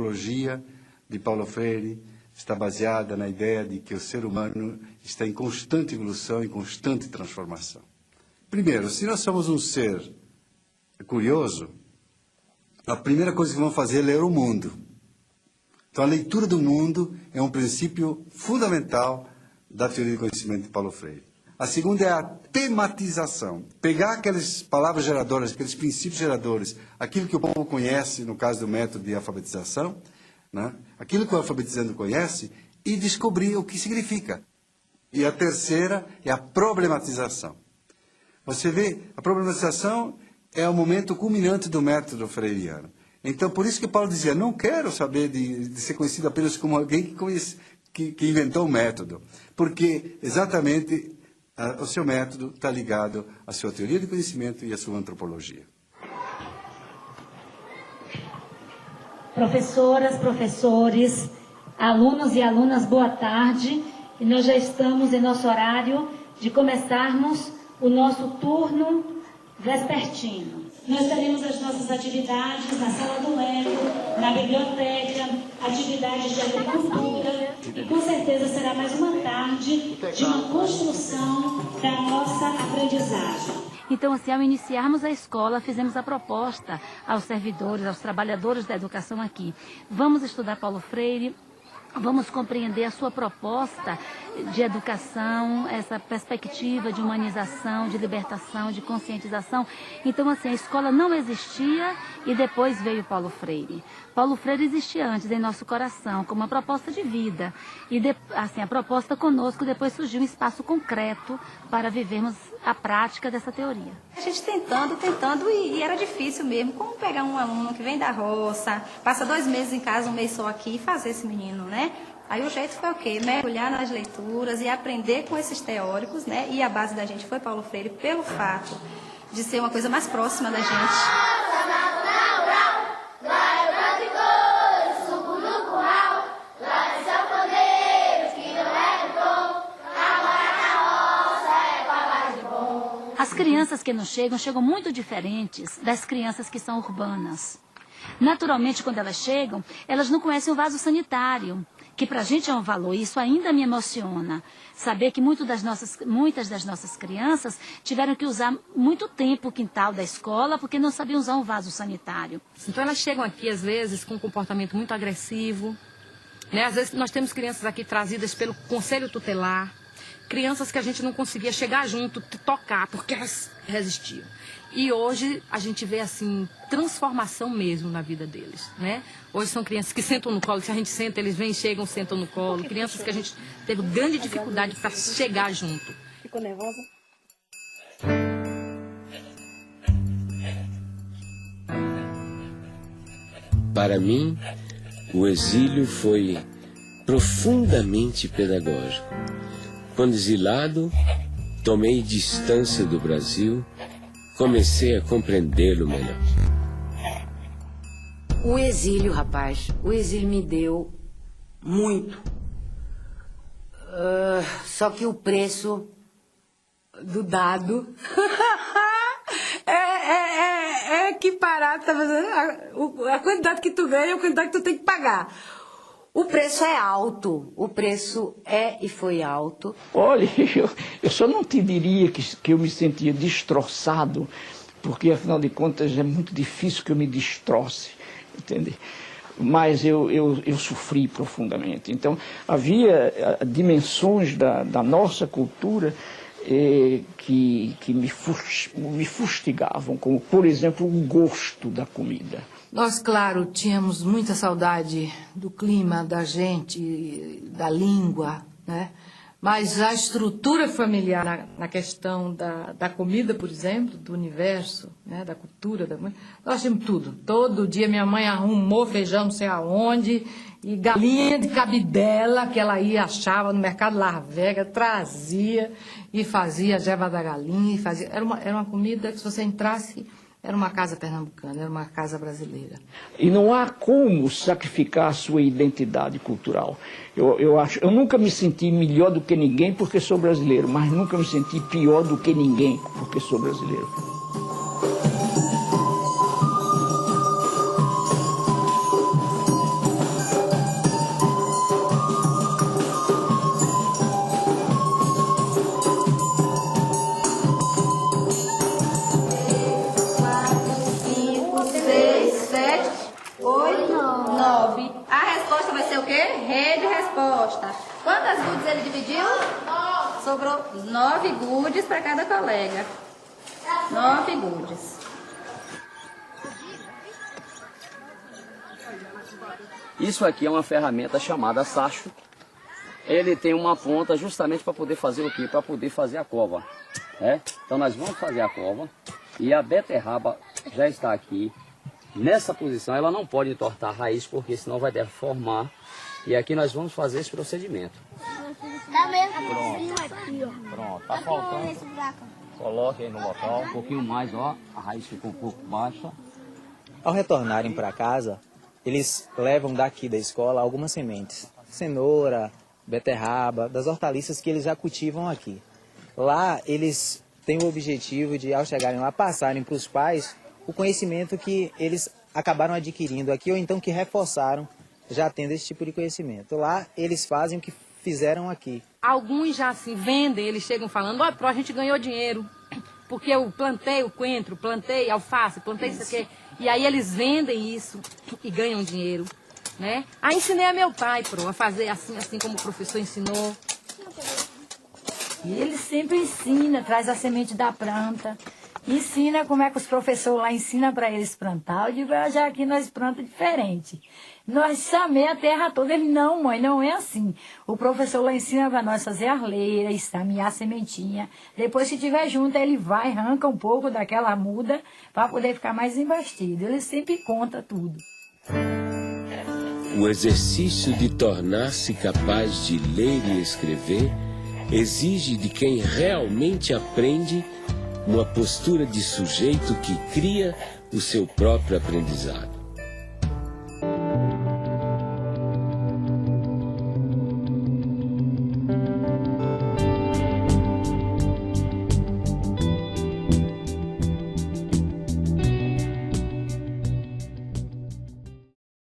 antropologia de Paulo Freire está baseada na ideia de que o ser humano está em constante evolução e constante transformação. Primeiro, se nós somos um ser curioso, a primeira coisa que vamos fazer é ler o mundo. Então, a leitura do mundo é um princípio fundamental da teoria do conhecimento de Paulo Freire. A segunda é a tematização. Pegar aquelas palavras geradoras, aqueles princípios geradores, aquilo que o povo conhece, no caso do método de alfabetização, né? Aquilo que o alfabetizando conhece, e descobrir o que significa. E a terceira é a problematização. Você vê, a problematização é o momento culminante do método freiriano. Então, por isso que Paulo dizia, não quero saber de ser conhecido apenas como alguém que inventou o método, porque exatamente o seu método está ligado à sua teoria de conhecimento e à sua antropologia. Professoras, professores, alunos e alunas, boa tarde. E nós já estamos em nosso horário de começarmos o nosso turno vespertino. Nós teremos as nossas atividades na sala do Lego, na biblioteca, atividades de agricultura, e com certeza será mais uma tarde de uma construção da nossa aprendizagem. Então, assim, ao iniciarmos a escola, fizemos a proposta aos servidores, aos trabalhadores da educação aqui. Vamos estudar Paulo Freire, vamos compreender a sua proposta de educação, essa perspectiva de humanização, de libertação, de conscientização. Então, assim, a escola não existia e depois veio Paulo Freire. Paulo Freire existia antes em nosso coração, como uma proposta de vida. E, assim, a proposta conosco, depois surgiu um espaço concreto para vivermos a prática dessa teoria. A gente tentando, e era difícil mesmo. Como pegar um aluno que vem da roça, passa 2 meses em casa, 1 mês só aqui, e fazer esse menino, né? Aí o jeito foi o quê? Mergulhar nas leituras e aprender com esses teóricos, né? E a base da gente foi Paulo Freire, pelo fato de ser uma coisa mais próxima da gente. As crianças que nos chegam muito diferentes das crianças que são urbanas. Naturalmente, quando elas chegam, elas não conhecem o vaso sanitário, que para a gente é um valor, e isso ainda me emociona. Saber que muitas das nossas crianças tiveram que usar muito tempo o quintal da escola porque não sabiam usar um vaso sanitário. Então elas chegam aqui, às vezes, com um comportamento muito agressivo, né? Às vezes nós temos crianças aqui trazidas pelo conselho tutelar, crianças que a gente não conseguia chegar junto, tocar, porque elas resistiam. E hoje a gente vê, assim, transformação mesmo na vida deles, né? Hoje são crianças que sentam no colo, se a gente senta, eles vêm, chegam, sentam no colo. Crianças que a gente teve grande dificuldade para chegar junto. Ficou nervosa? Para mim, o exílio foi profundamente pedagógico. Quando exilado, tomei distância do Brasil, comecei a compreendê-lo melhor. O exílio, rapaz, o exílio me deu muito. Só que o preço do dado é equiparado, tá fazendo? A quantidade que tu ganha é a quantidade que tu tem que pagar. O preço é alto, o preço é e foi alto. Olha, eu só não te diria que eu me sentia destroçado, porque afinal de contas é muito difícil que eu me destroce, entende? Mas eu sofri profundamente. Então havia dimensões da nossa cultura que me fustigavam, como por exemplo o gosto da comida. Nós, claro, tínhamos muita saudade do clima, da gente, da língua, né? Mas a estrutura familiar na questão da comida, por exemplo, do universo, né? Da cultura, nós tínhamos tudo. Todo dia minha mãe arrumou feijão não sei aonde, e galinha de cabidela, que ela ia, achava no mercado Las Vegas, trazia e fazia a jeva da galinha. Era uma comida que se você entrasse... Era uma casa pernambucana, era uma casa brasileira. E não há como sacrificar a sua identidade cultural. Eu nunca me senti melhor do que ninguém porque sou brasileiro, mas nunca me senti pior do que ninguém porque sou brasileiro. proposta. Quantas goodies ele dividiu? 9. Sobrou 9 goodies para cada colega. 9 goodies. Isso aqui é uma ferramenta chamada sacho. Ele tem uma ponta justamente para poder fazer o quê? Para poder fazer a cova. Então nós vamos fazer a cova e a beterraba já está aqui. Nessa posição ela não pode entortar a raiz porque senão vai deformar. E aqui nós vamos fazer esse procedimento. Tá mesmo aqui, ó. Pronto, tá faltando. Coloque aí no local, um pouquinho mais, ó. A raiz ficou um pouco baixa. Ao retornarem para casa, eles levam daqui da escola algumas sementes. Cenoura, beterraba, das hortaliças que eles já cultivam aqui. Lá eles têm o objetivo de, ao chegarem lá, passarem para os pais o conhecimento que eles acabaram adquirindo aqui, ou então que reforçaram já tendo esse tipo de conhecimento. Lá eles fazem o que fizeram aqui. Alguns já assim vendem, eles chegam falando, olha, a gente ganhou dinheiro, porque eu plantei o coentro, plantei alface, plantei isso aqui. E aí eles vendem isso e ganham dinheiro, né? Aí ensinei a meu pai, a fazer assim como o professor ensinou. E ele sempre ensina, traz a semente da planta, ensina como é que os professores lá ensinam para eles plantar. Eu digo, já aqui nós plantamos diferente. Nós chamei a terra toda. Ele, não, mãe, não é assim. O professor lá ensina para nós fazer arleira, estamear a sementinha. Depois, se tiver junto, ele vai, arranca um pouco daquela muda para poder ficar mais investido. Ele sempre conta tudo. O exercício de tornar-se capaz de ler e escrever exige de quem realmente aprende uma postura de sujeito que cria o seu próprio aprendizado.